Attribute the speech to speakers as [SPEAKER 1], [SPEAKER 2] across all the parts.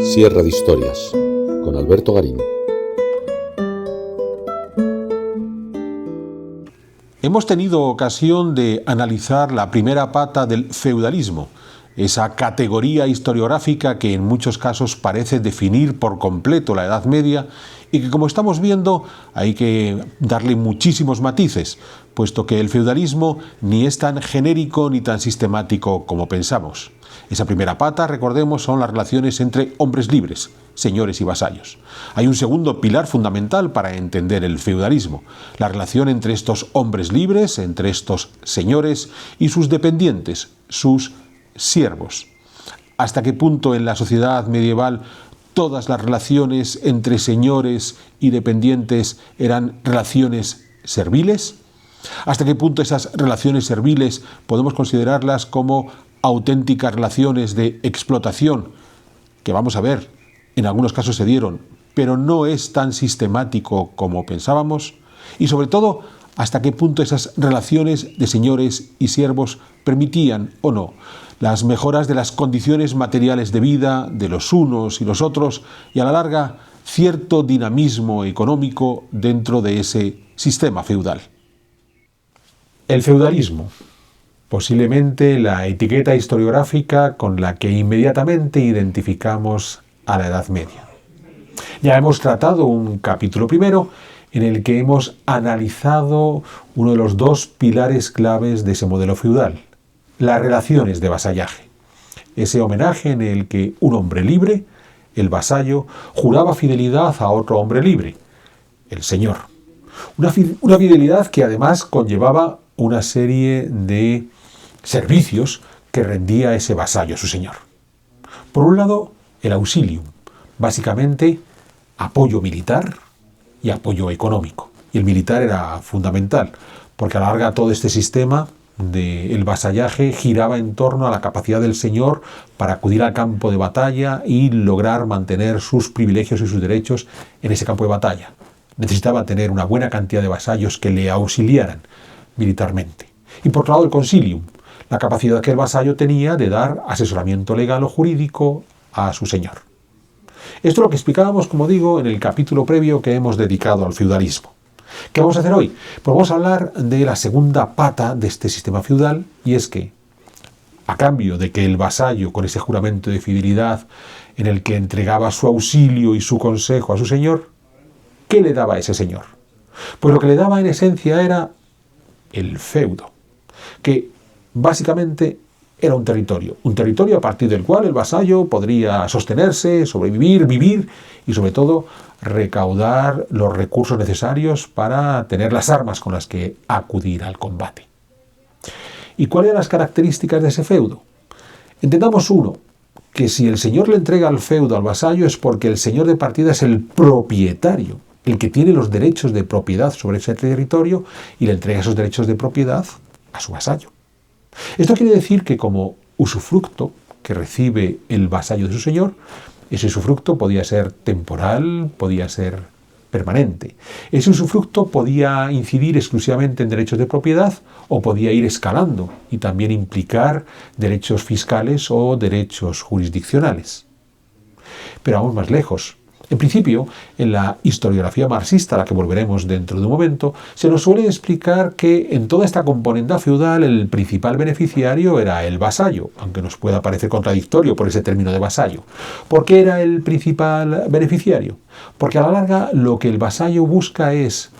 [SPEAKER 1] Sierra de Historias, con Alberto Garín.
[SPEAKER 2] Hemos tenido ocasión de analizar la primera pata del feudalismo, esa categoría historiográfica que en muchos casos parece definir por completo la Edad Media y que, como estamos viendo, hay que darle muchísimos matices, puesto que el feudalismo ni es tan genérico ni tan sistemático como pensamos. Esa primera pata, recordemos, son las relaciones entre hombres libres, señores y vasallos. Hay un segundo pilar fundamental para entender el feudalismo, la relación entre estos hombres libres, entre estos señores y sus dependientes, sus siervos. ¿Hasta qué punto en la sociedad medieval todas las relaciones entre señores y dependientes eran relaciones serviles? ¿Hasta qué punto esas relaciones serviles podemos considerarlas como auténticas relaciones de explotación, que vamos a ver, en algunos casos se dieron, pero no es tan sistemático como pensábamos? Y sobre todo, ¿hasta qué punto esas relaciones de señores y siervos permitían o no las mejoras de las condiciones materiales de vida de los unos y los otros y a la larga cierto dinamismo económico dentro de ese sistema feudal? El feudalismo, posiblemente la etiqueta historiográfica con la que inmediatamente identificamos a la Edad Media. Ya hemos tratado un capítulo primero en el que hemos analizado uno de los dos pilares claves de ese modelo feudal, las relaciones de vasallaje. Ese homenaje en el que un hombre libre, el vasallo, juraba fidelidad a otro hombre libre, el señor. Una fidelidad que además conllevaba una serie de servicios que rendía ese vasallo a su señor. Por un lado, el auxilium, básicamente apoyo militar y apoyo económico. Y el militar era fundamental, porque a la larga todo este sistema del vasallaje giraba en torno a la capacidad del señor para acudir al campo de batalla y lograr mantener sus privilegios y sus derechos en ese campo de batalla. Necesitaba tener una buena cantidad de vasallos que le auxiliaran militarmente. Y por otro lado, el consilium, la capacidad que el vasallo tenía de dar asesoramiento legal o jurídico a su señor. Esto es lo que explicábamos, como digo, en el capítulo previo que hemos dedicado al feudalismo. ¿Qué vamos a hacer hoy? Pues vamos a hablar de la segunda pata de este sistema feudal, y es que, a cambio de que el vasallo, con ese juramento de fidelidad en el que entregaba su auxilio y su consejo a su señor, ¿qué le daba a ese señor? Pues lo que le daba en esencia era el feudo, que básicamente era un territorio a partir del cual el vasallo podría sostenerse, sobrevivir, vivir y sobre todo recaudar los recursos necesarios para tener las armas con las que acudir al combate. ¿Y cuáles eran las características de ese feudo? Entendamos uno, que si el señor le entrega el feudo al vasallo es porque el señor de partida es el propietario, el que tiene los derechos de propiedad sobre ese territorio y le entrega esos derechos de propiedad a su vasallo. Esto quiere decir que como usufructo que recibe el vasallo de su señor, ese usufructo podía ser temporal, podía ser permanente. Ese usufructo podía incidir exclusivamente en derechos de propiedad o podía ir escalando y también implicar derechos fiscales o derechos jurisdiccionales. Pero vamos más lejos. En principio, en la historiografía marxista, a la que volveremos dentro de un momento, se nos suele explicar que en toda esta componenda feudal el principal beneficiario era el vasallo, aunque nos pueda parecer contradictorio por ese término de vasallo. ¿Por qué era el principal beneficiario? Porque a la larga lo que el vasallo busca es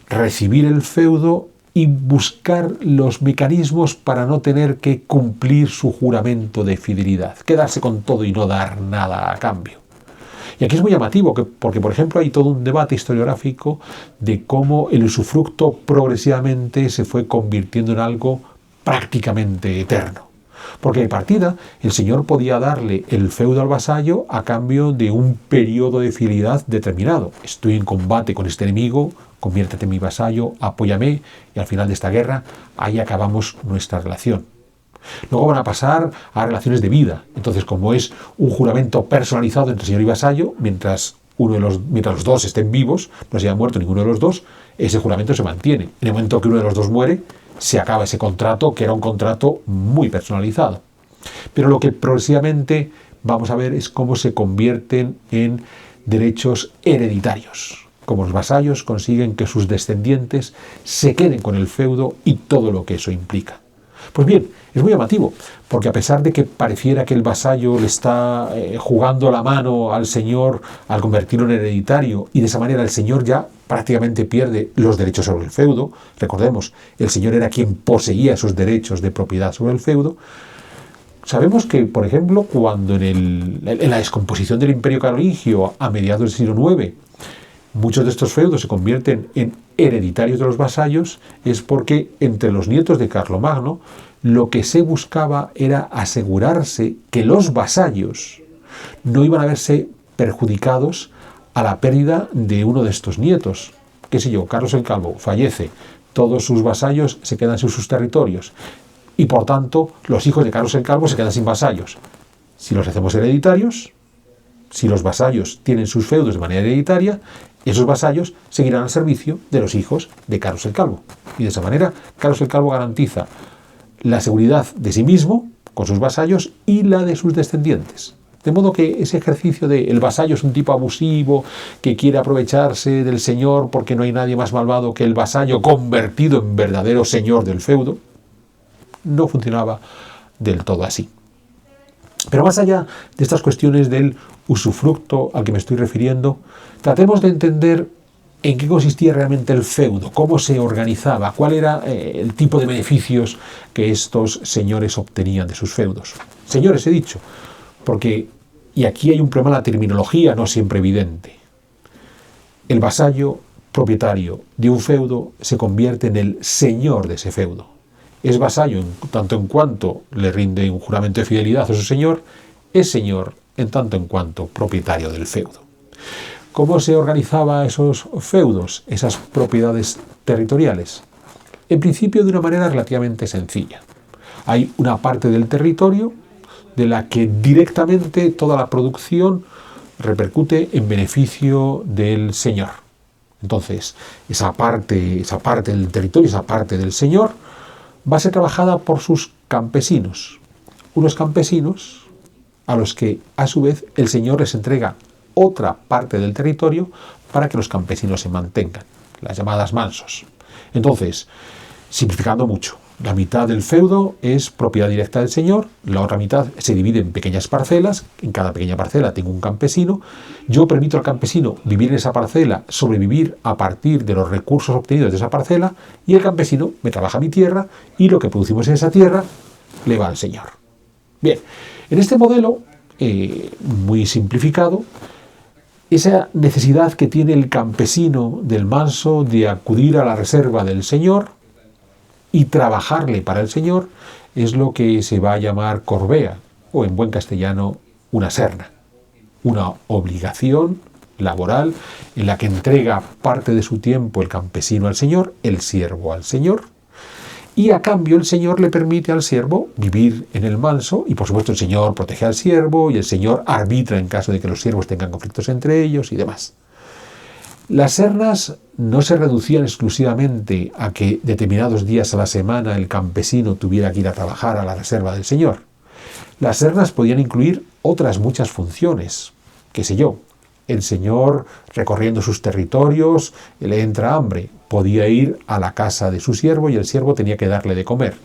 [SPEAKER 2] recibir el feudo y buscar los mecanismos para no tener que cumplir su juramento de fidelidad, quedarse con todo y no dar nada a cambio. Y aquí es muy llamativo, porque, por ejemplo, hay todo un debate historiográfico de cómo el usufructo progresivamente se fue convirtiendo en algo prácticamente eterno. Porque de partida, el señor podía darle el feudo al vasallo a cambio de un periodo de fidelidad determinado. Estoy en combate con este enemigo, conviértete en mi vasallo, apóyame, y al final de esta guerra, ahí acabamos nuestra relación. Luego van a pasar a relaciones de vida. Entonces, como es un juramento personalizado entre señor y vasallo, mientras los dos estén vivos, no se haya muerto ninguno de los dos, ese juramento se mantiene. En el momento que uno de los dos muere, se acaba ese contrato, que era un contrato muy personalizado. Pero lo que progresivamente vamos a ver es cómo se convierten en derechos hereditarios, como los vasallos consiguen que sus descendientes se queden con el feudo y todo lo que eso implica. Pues bien, es muy llamativo, porque a pesar de que pareciera que el vasallo le está jugando la mano al señor al convertirlo en hereditario, y de esa manera el señor ya prácticamente pierde los derechos sobre el feudo, recordemos, el señor era quien poseía esos derechos de propiedad sobre el feudo, sabemos que, por ejemplo, cuando en la descomposición del Imperio Carolingio a mediados del siglo IX, muchos de estos feudos se convierten en hereditarios de los vasallos, es porque entre los nietos de Carlomagno lo que se buscaba era asegurarse que los vasallos no iban a verse perjudicados a la pérdida de uno de estos nietos. Qué sé yo, Carlos el Calvo fallece, todos sus vasallos se quedan sin sus territorios y por tanto los hijos de Carlos el Calvo se quedan sin vasallos. Si los hacemos hereditarios, si los vasallos tienen sus feudos de manera hereditaria, esos vasallos seguirán al servicio de los hijos de Carlos el Calvo. Y de esa manera, Carlos el Calvo garantiza la seguridad de sí mismo, con sus vasallos, y la de sus descendientes. De modo que ese ejercicio de el vasallo es un tipo abusivo que quiere aprovecharse del señor porque no hay nadie más malvado que el vasallo convertido en verdadero señor del feudo, no funcionaba del todo así. Pero más allá de estas cuestiones del usufructo al que me estoy refiriendo, tratemos de entender en qué consistía realmente el feudo, cómo se organizaba, cuál era el tipo de beneficios que estos señores obtenían de sus feudos. Señores, he dicho, porque, y aquí hay un problema de la terminología no siempre evidente, el vasallo propietario de un feudo se convierte en el señor de ese feudo. Es vasallo en tanto en cuanto le rinde un juramento de fidelidad a su señor, es señor en tanto en cuanto propietario del feudo. ¿Cómo se organizaba esos feudos, esas propiedades territoriales? En principio de una manera relativamente sencilla. Hay una parte del territorio de la que directamente toda la producción repercute en beneficio del señor. Entonces, esa parte del territorio, esa parte del señor, va a ser trabajada por sus campesinos. Unos campesinos a los que, a su vez, el señor les entrega otra parte del territorio para que los campesinos se mantengan, las llamadas mansos. Entonces, simplificando mucho, la mitad del feudo es propiedad directa del señor, la otra mitad se divide en pequeñas parcelas, en cada pequeña parcela tengo un campesino, yo permito al campesino vivir en esa parcela, sobrevivir a partir de los recursos obtenidos de esa parcela, y el campesino me trabaja mi tierra y lo que producimos en esa tierra le va al señor. Bien, en este modelo, muy simplificado, esa necesidad que tiene el campesino del manso de acudir a la reserva del señor y trabajarle para el señor es lo que se va a llamar corbea, o en buen castellano, una serna. Una obligación laboral en la que entrega parte de su tiempo el campesino al señor, el siervo al señor, y a cambio el señor le permite al siervo vivir en el manso, y por supuesto el señor protege al siervo y el señor arbitra en caso de que los siervos tengan conflictos entre ellos y demás. Las sernas no se reducían exclusivamente a que determinados días a la semana el campesino tuviera que ir a trabajar a la reserva del señor. Las sernas podían incluir otras muchas funciones, qué sé yo. El señor, recorriendo sus territorios, le entra hambre, podía ir a la casa de su siervo y el siervo tenía que darle de comer.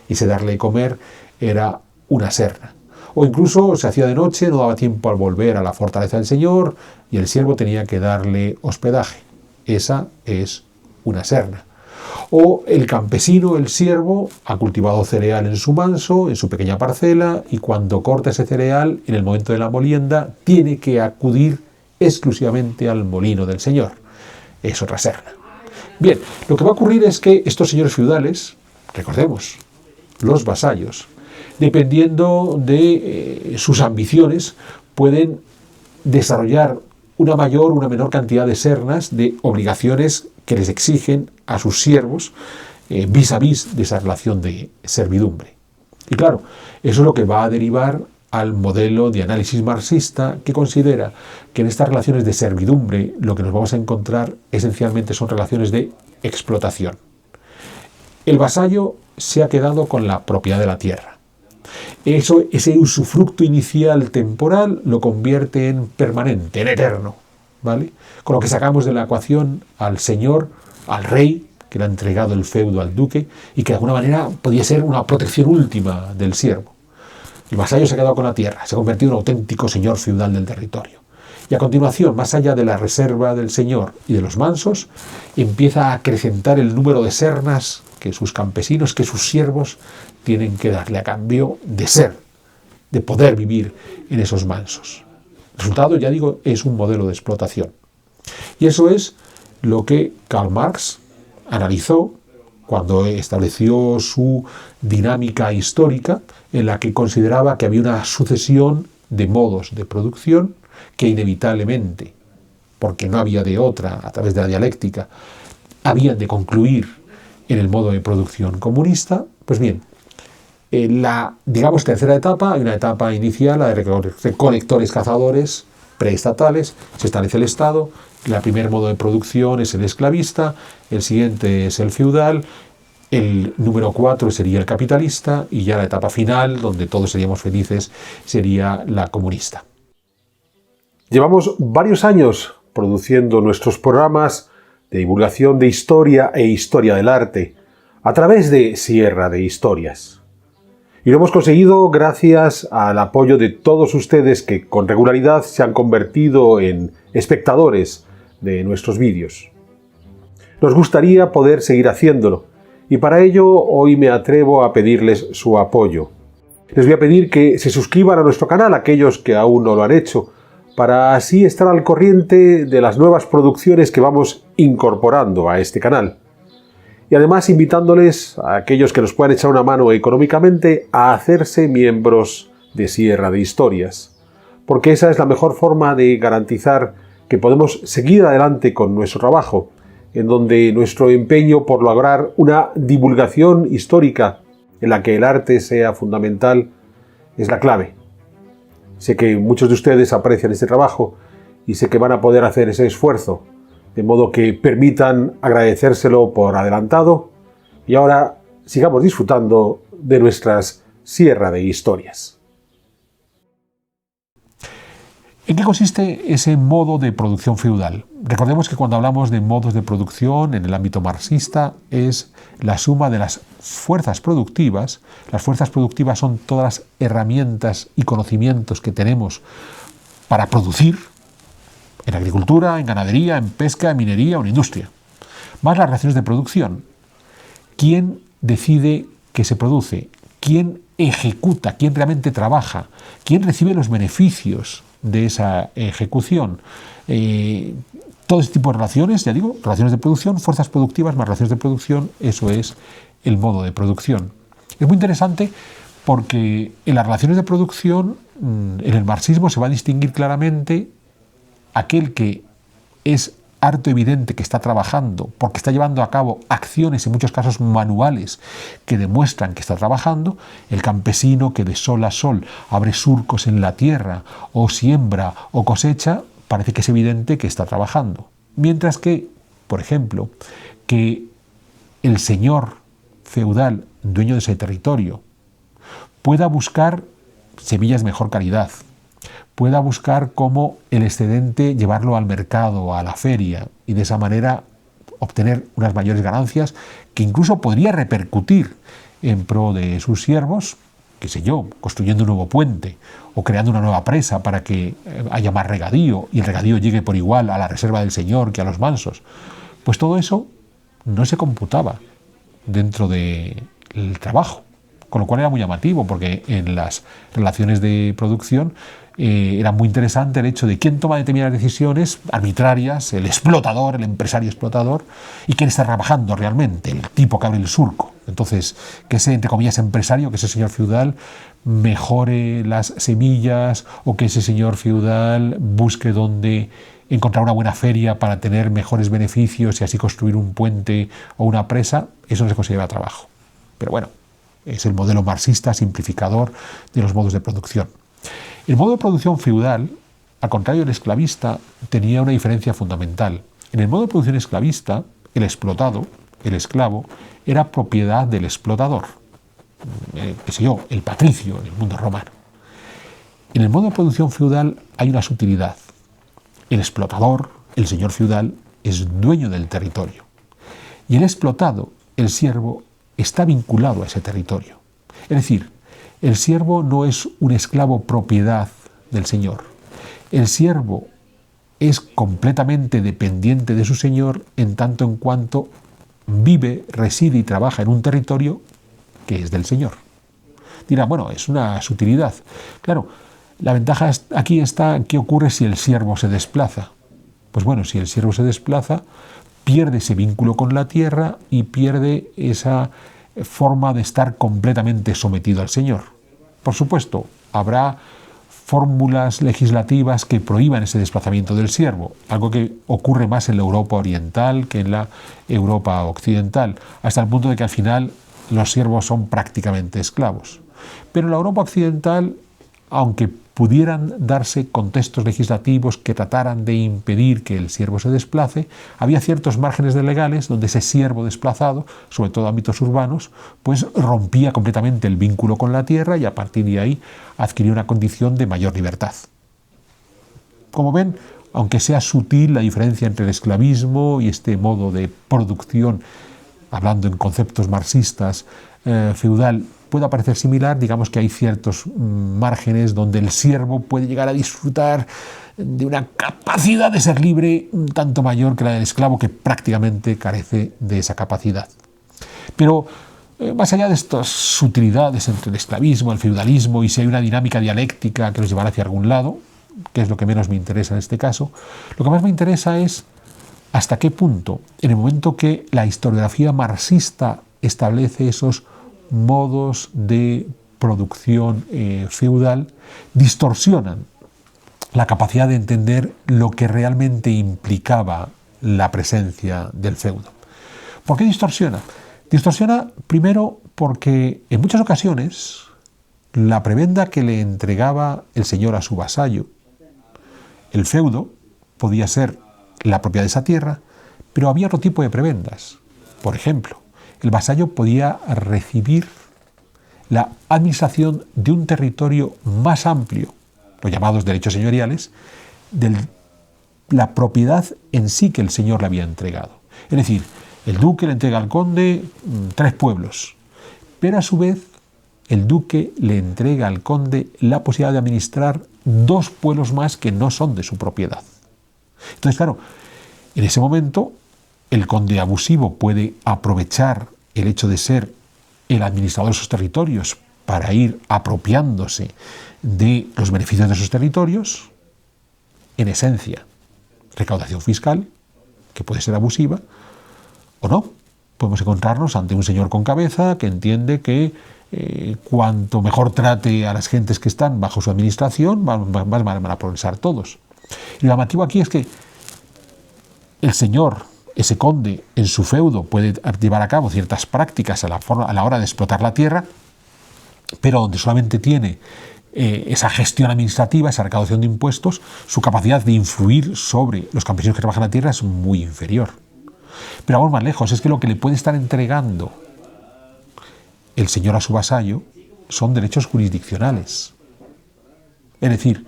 [SPEAKER 2] Y ese darle de comer era una serna. O incluso se hacía de noche, no daba tiempo al volver a la fortaleza del señor y el siervo tenía que darle hospedaje. Esa es una serna. O el campesino, el siervo, ha cultivado cereal en su manso, en su pequeña parcela, y cuando corta ese cereal, en el momento de la molienda, tiene que acudir exclusivamente al molino del señor. Es otra serna. Bien, lo que va a ocurrir es que estos señores feudales, recordemos, los vasallos, dependiendo de sus ambiciones, pueden desarrollar una mayor o una menor cantidad de sernas, de obligaciones que les exigen a sus siervos vis a vis de esa relación de servidumbre. Y claro, eso es lo que va a derivar al modelo de análisis marxista que considera que en estas relaciones de servidumbre lo que nos vamos a encontrar esencialmente son relaciones de explotación. El vasallo se ha quedado con la propiedad de la tierra. Ese usufructo inicial temporal lo convierte en permanente, en eterno, ¿vale? Con lo que sacamos de la ecuación al señor, al rey, que le ha entregado el feudo al duque y que de alguna manera podía ser una protección última del siervo. El vasallo se ha quedado con la tierra, se ha convertido en un auténtico señor feudal del territorio. Y a continuación, más allá de la reserva del señor y de los mansos, empieza a acrecentar el número de sernas que sus campesinos, que sus siervos tienen que darle a cambio de ser, de poder vivir en esos mansos. El resultado, ya digo, es un modelo de explotación. Y eso es lo que Karl Marx analizó cuando estableció su dinámica histórica, en la que consideraba que había una sucesión de modos de producción que inevitablemente, porque no había de otra, a través de la dialéctica, habían de concluir en el modo de producción comunista. Pues bien, en la, digamos, tercera etapa, hay una etapa inicial, la de recolectores cazadores preestatales, se establece el Estado. El primer modo de producción es el esclavista, el siguiente es el feudal, el número 4 sería el capitalista y ya la etapa final, donde todos seríamos felices, sería la comunista.
[SPEAKER 3] Llevamos varios años produciendo nuestros programas de divulgación de historia e historia del arte a través de Sierra de Historias. Y lo hemos conseguido gracias al apoyo de todos ustedes que con regularidad se han convertido en espectadores de nuestros vídeos. Nos gustaría poder seguir haciéndolo y para ello hoy me atrevo a pedirles su apoyo. Les voy a pedir que se suscriban a nuestro canal aquellos que aún no lo han hecho, para así estar al corriente de las nuevas producciones que vamos incorporando a este canal. Y además invitándoles a aquellos que nos puedan echar una mano económicamente a hacerse miembros de Sierra de Historias, porque esa es la mejor forma de garantizar que podemos seguir adelante con nuestro trabajo, en donde nuestro empeño por lograr una divulgación histórica en la que el arte sea fundamental es la clave. Sé que muchos de ustedes aprecian este trabajo y sé que van a poder hacer ese esfuerzo, de modo que permitan agradecérselo por adelantado y ahora sigamos disfrutando de nuestras Sierra de Historias.
[SPEAKER 2] ¿En qué consiste ese modo de producción feudal? Recordemos que cuando hablamos de modos de producción en el ámbito marxista es la suma de las fuerzas productivas. Las fuerzas productivas son todas las herramientas y conocimientos que tenemos para producir en agricultura, en ganadería, en pesca, en minería o en industria. Más las relaciones de producción. ¿Quién decide qué se produce? ¿Quién ejecuta? ¿Quién realmente trabaja? ¿Quién recibe los beneficios de esa ejecución? Todo este tipo de relaciones, ya digo, relaciones de producción, fuerzas productivas más relaciones de producción, eso es el modo de producción. Es muy interesante porque en las relaciones de producción, en el marxismo se va a distinguir claramente aquel que es harto evidente que está trabajando porque está llevando a cabo acciones, en muchos casos manuales, que demuestran que está trabajando, el campesino que de sol a sol abre surcos en la tierra o siembra o cosecha, parece que es evidente que está trabajando. Mientras que, por ejemplo, que el señor feudal, dueño de ese territorio, pueda buscar semillas de mejor calidad, pueda buscar cómo el excedente llevarlo al mercado, a la feria, y de esa manera obtener unas mayores ganancias que incluso podría repercutir en pro de sus siervos, qué sé yo, construyendo un nuevo puente o creando una nueva presa para que haya más regadío y el regadío llegue por igual a la reserva del señor que a los mansos. Pues todo eso no se computaba dentro del trabajo, con lo cual era muy llamativo, porque en las relaciones de producción era muy interesante el hecho de quién toma determinadas decisiones arbitrarias, el explotador, el empresario explotador, y quién está trabajando realmente, el tipo que abre el surco. Entonces, que ese, entre comillas, empresario, que ese señor feudal, mejore las semillas, o que ese señor feudal busque dónde encontrar una buena feria para tener mejores beneficios y así construir un puente o una presa, eso no se considera trabajo. Pero bueno, es el modelo marxista simplificador de los modos de producción. El modo de producción feudal, al contrario del esclavista, tenía una diferencia fundamental. En el modo de producción esclavista, el explotado, el esclavo, era propiedad del explotador. qué sé yo, el patricio en el mundo romano. En el modo de producción feudal hay una sutilidad. El explotador, el señor feudal, es dueño del territorio. Y el explotado, el siervo, está vinculado a ese territorio. Es decir, el siervo no es un esclavo propiedad del señor. El siervo es completamente dependiente de su señor en tanto en cuanto vive, reside y trabaja en un territorio que es del señor. Dirá, bueno, es una sutilidad. Claro, la ventaja aquí está en qué ocurre si el siervo se desplaza. Pues bueno, si el siervo se desplaza, pierde ese vínculo con la tierra y pierde esa forma de estar completamente sometido al señor. Por supuesto, habrá fórmulas legislativas que prohíban ese desplazamiento del siervo, algo que ocurre más en la Europa oriental que en la Europa occidental, hasta el punto de que al final los siervos son prácticamente esclavos. Pero en la Europa occidental, aunque pudieran darse contextos legislativos que trataran de impedir que el siervo se desplace, había ciertos márgenes legales donde ese siervo desplazado, sobre todo ámbitos urbanos, pues rompía completamente el vínculo con la tierra y a partir de ahí adquiría una condición de mayor libertad. Como ven, aunque sea sutil la diferencia entre el esclavismo y este modo de producción, hablando en conceptos marxistas, feudal, puede parecer similar, digamos que hay ciertos márgenes donde el siervo puede llegar a disfrutar de una capacidad de ser libre un tanto mayor que la del esclavo, que prácticamente carece de esa capacidad. Pero más allá de estas sutilidades entre el esclavismo, el feudalismo y si hay una dinámica dialéctica que nos llevará hacia algún lado, que es lo que menos me interesa en este caso, lo que más me interesa es hasta qué punto, en el momento que la historiografía marxista establece esos modos de producción feudal, distorsionan la capacidad de entender lo que realmente implicaba la presencia del feudo. ¿Por qué distorsiona? Distorsiona primero porque en muchas ocasiones la prebenda que le entregaba el señor a su vasallo, el feudo, podía ser la propiedad de esa tierra, pero había otro tipo de prebendas. Por ejemplo, el vasallo podía recibir la administración de un territorio más amplio, los llamados derechos señoriales, de la propiedad en sí que el señor le había entregado. Es decir, el duque le entrega al conde 3 pueblos, pero a su vez el duque le entrega al conde la posibilidad de administrar 2 pueblos más que no son de su propiedad. Entonces, claro, en ese momento el conde abusivo puede aprovechar el hecho de ser el administrador de esos territorios para ir apropiándose de los beneficios de esos territorios, en esencia, recaudación fiscal, que puede ser abusiva, o no. Podemos encontrarnos ante un señor con cabeza que entiende que cuanto mejor trate a las gentes que están bajo su administración, más van a progresar todos. Y lo llamativo aquí es que el señor, ese conde, en su feudo puede llevar a cabo ciertas prácticas a la hora de explotar la tierra, pero donde solamente tiene esa gestión administrativa, esa recaudación de impuestos, su capacidad de influir sobre los campesinos que trabajan la tierra es muy inferior. Pero vamos más lejos, es que lo que le puede estar entregando el señor a su vasallo son derechos jurisdiccionales. Es decir,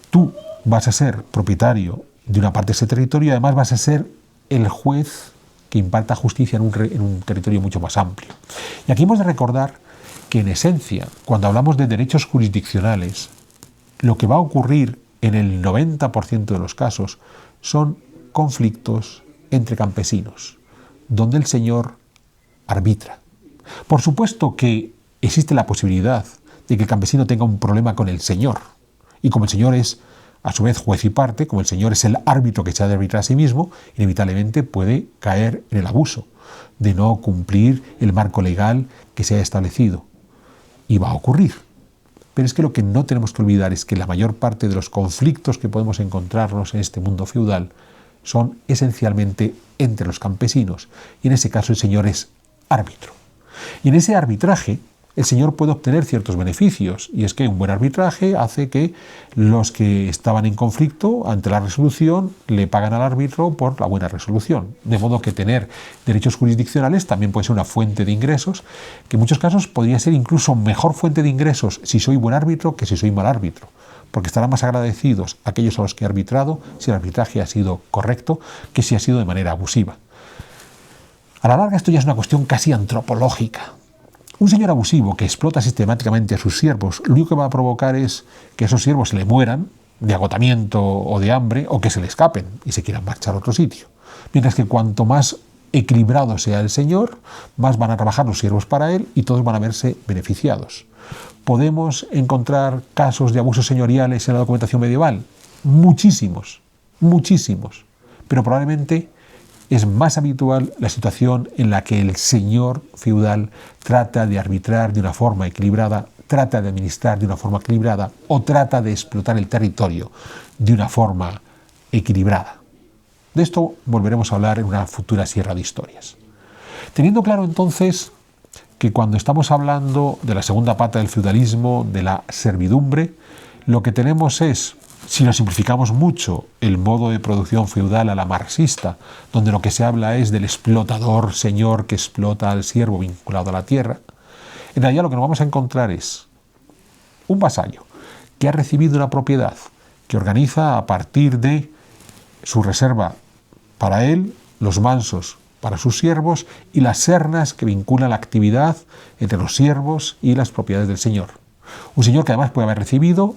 [SPEAKER 2] tú vas a ser propietario de una parte de ese territorio y además vas a ser el juez que imparta justicia en un territorio mucho más amplio. Y aquí hemos de recordar que en esencia, cuando hablamos de derechos jurisdiccionales, lo que va a ocurrir en el 90% de los casos son conflictos entre campesinos, donde el señor arbitra. Por supuesto que existe la posibilidad de que el campesino tenga un problema con el señor, y como el señor es a su vez juez y parte, como el señor es el árbitro que se ha de arbitrar a sí mismo, inevitablemente puede caer en el abuso de no cumplir el marco legal que se ha establecido. Y va a ocurrir. Pero es que lo que no tenemos que olvidar es que la mayor parte de los conflictos que podemos encontrarnos en este mundo feudal son esencialmente entre los campesinos, y en ese caso el señor es árbitro. Y en ese arbitraje el señor puede obtener ciertos beneficios, y es que un buen arbitraje hace que los que estaban en conflicto ante la resolución le pagan al árbitro por la buena resolución. De modo que tener derechos jurisdiccionales también puede ser una fuente de ingresos, que en muchos casos podría ser incluso mejor fuente de ingresos si soy buen árbitro que si soy mal árbitro, porque estarán más agradecidos aquellos a los que he arbitrado si el arbitraje ha sido correcto que si ha sido de manera abusiva. A la larga esto ya es una cuestión casi antropológica. Un señor abusivo que explota sistemáticamente a sus siervos, lo único que va a provocar es que esos siervos se le mueran de agotamiento o de hambre, o que se le escapen y se quieran marchar a otro sitio. Mientras que cuanto más equilibrado sea el señor, más van a trabajar los siervos para él y todos van a verse beneficiados. ¿Podemos encontrar casos de abusos señoriales en la documentación medieval? Muchísimos, muchísimos. Pero probablemente es más habitual la situación en la que el señor feudal trata de arbitrar de una forma equilibrada, trata de administrar de una forma equilibrada o trata de explotar el territorio de una forma equilibrada. De esto volveremos a hablar en una futura sierra de historias. Teniendo claro entonces que cuando estamos hablando de la segunda pata del feudalismo, de la servidumbre, lo que tenemos es, si lo simplificamos mucho, el modo de producción feudal a la marxista, donde lo que se habla es del explotador señor que explota al siervo vinculado a la tierra. En realidad lo que nos vamos a encontrar es un vasallo que ha recibido una propiedad, que organiza a partir de su reserva para él, los mansos para sus siervos y las sernas que vinculan la actividad entre los siervos y las propiedades del señor. Un señor que además puede haber recibido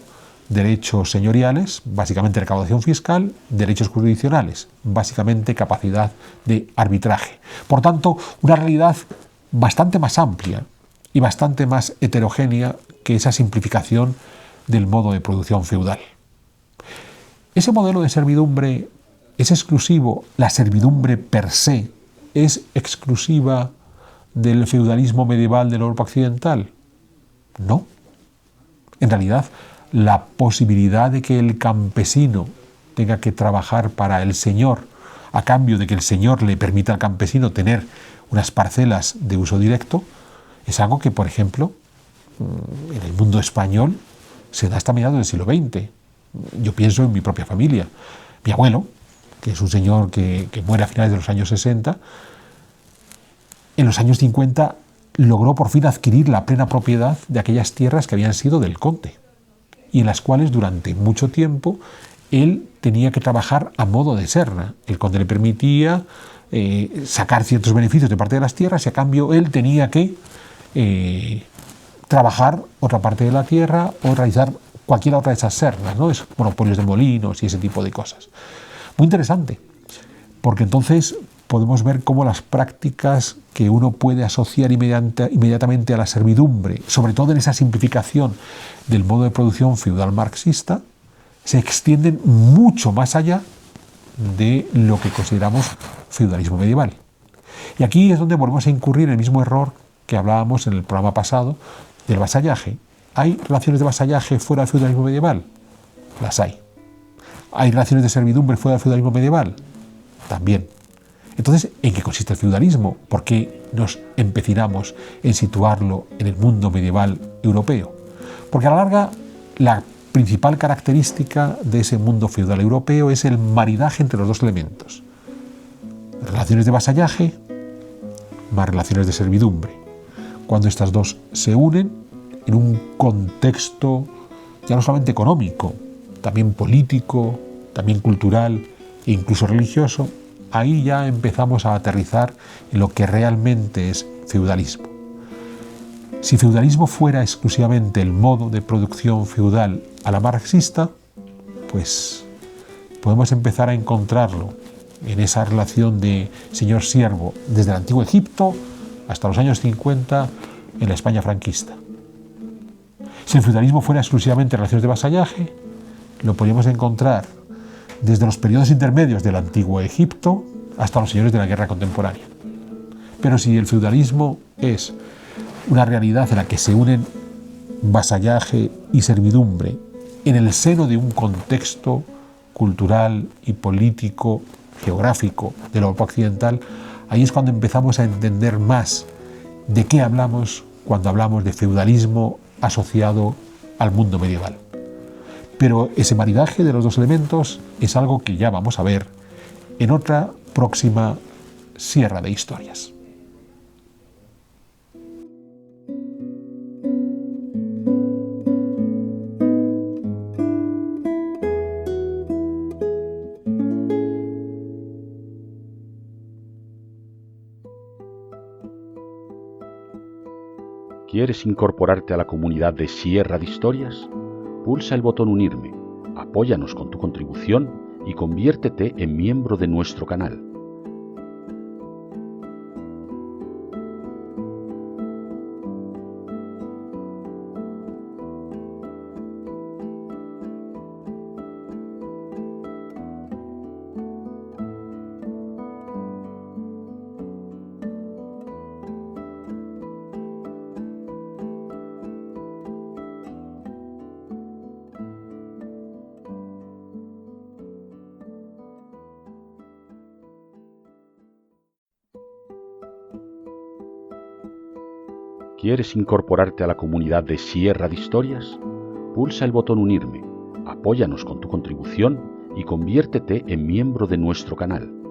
[SPEAKER 2] derechos señoriales, básicamente recaudación fiscal, derechos jurisdiccionales, básicamente capacidad de arbitraje. Por tanto, una realidad bastante más amplia y bastante más heterogénea que esa simplificación del modo de producción feudal. Ese modelo de servidumbre es exclusivo, la servidumbre per se es exclusiva del feudalismo medieval de la Europa occidental. No. En realidad, la posibilidad de que el campesino tenga que trabajar para el señor a cambio de que el señor le permita al campesino tener unas parcelas de uso directo es algo que, por ejemplo, en el mundo español se da hasta mediados del siglo XX. Yo pienso en mi propia familia. Mi abuelo, que es un señor que muere a finales de los años 60, en los años 50 logró por fin adquirir la plena propiedad de aquellas tierras que habían sido del conde, y en las cuales durante mucho tiempo él tenía que trabajar a modo de serna. El conde le permitía sacar ciertos beneficios de parte de las tierras y a cambio él tenía que trabajar otra parte de la tierra o realizar cualquier otra de esas sernas, ¿no? Monopolios de molinos y ese tipo de cosas. Muy interesante, porque entonces podemos ver cómo las prácticas que uno puede asociar inmediatamente a la servidumbre, sobre todo en esa simplificación del modo de producción feudal marxista, se extienden mucho más allá de lo que consideramos feudalismo medieval. Y aquí es donde volvemos a incurrir en el mismo error que hablábamos en el programa pasado del vasallaje. ¿Hay relaciones de vasallaje fuera del feudalismo medieval? Las hay. ¿Hay relaciones de servidumbre fuera del feudalismo medieval? También. Entonces, ¿en qué consiste el feudalismo? ¿Por qué nos empecinamos en situarlo en el mundo medieval europeo? Porque a la larga, la principal característica de ese mundo feudal europeo es el maridaje entre los dos elementos. Relaciones de vasallaje más relaciones de servidumbre. Cuando estas dos se unen en un contexto ya no solamente económico, también político, también cultural e incluso religioso, ahí ya empezamos a aterrizar en lo que realmente es feudalismo. Si feudalismo fuera exclusivamente el modo de producción feudal a la marxista, pues podemos empezar a encontrarlo en esa relación de señor-siervo desde el antiguo Egipto hasta los años 50 en la España franquista. Si el feudalismo fuera exclusivamente relaciones de vasallaje, lo podríamos encontrar desde los periodos intermedios del antiguo Egipto hasta los señores de la guerra contemporánea. Pero si el feudalismo es una realidad en la que se unen vasallaje y servidumbre en el seno de un contexto cultural y político, geográfico de la Europa occidental, ahí es cuando empezamos a entender más de qué hablamos cuando hablamos de feudalismo asociado al mundo medieval. Pero ese maridaje de los dos elementos es algo que ya vamos a ver en otra próxima Sierra de Historias.
[SPEAKER 4] ¿Quieres incorporarte a la comunidad de Sierra de Historias? Pulsa el botón Unirme, apóyanos con tu contribución y conviértete en miembro de nuestro canal. ¿Quieres incorporarte a la comunidad de Sierra de Historias? Pulsa el botón Unirme, apóyanos con tu contribución y conviértete en miembro de nuestro canal.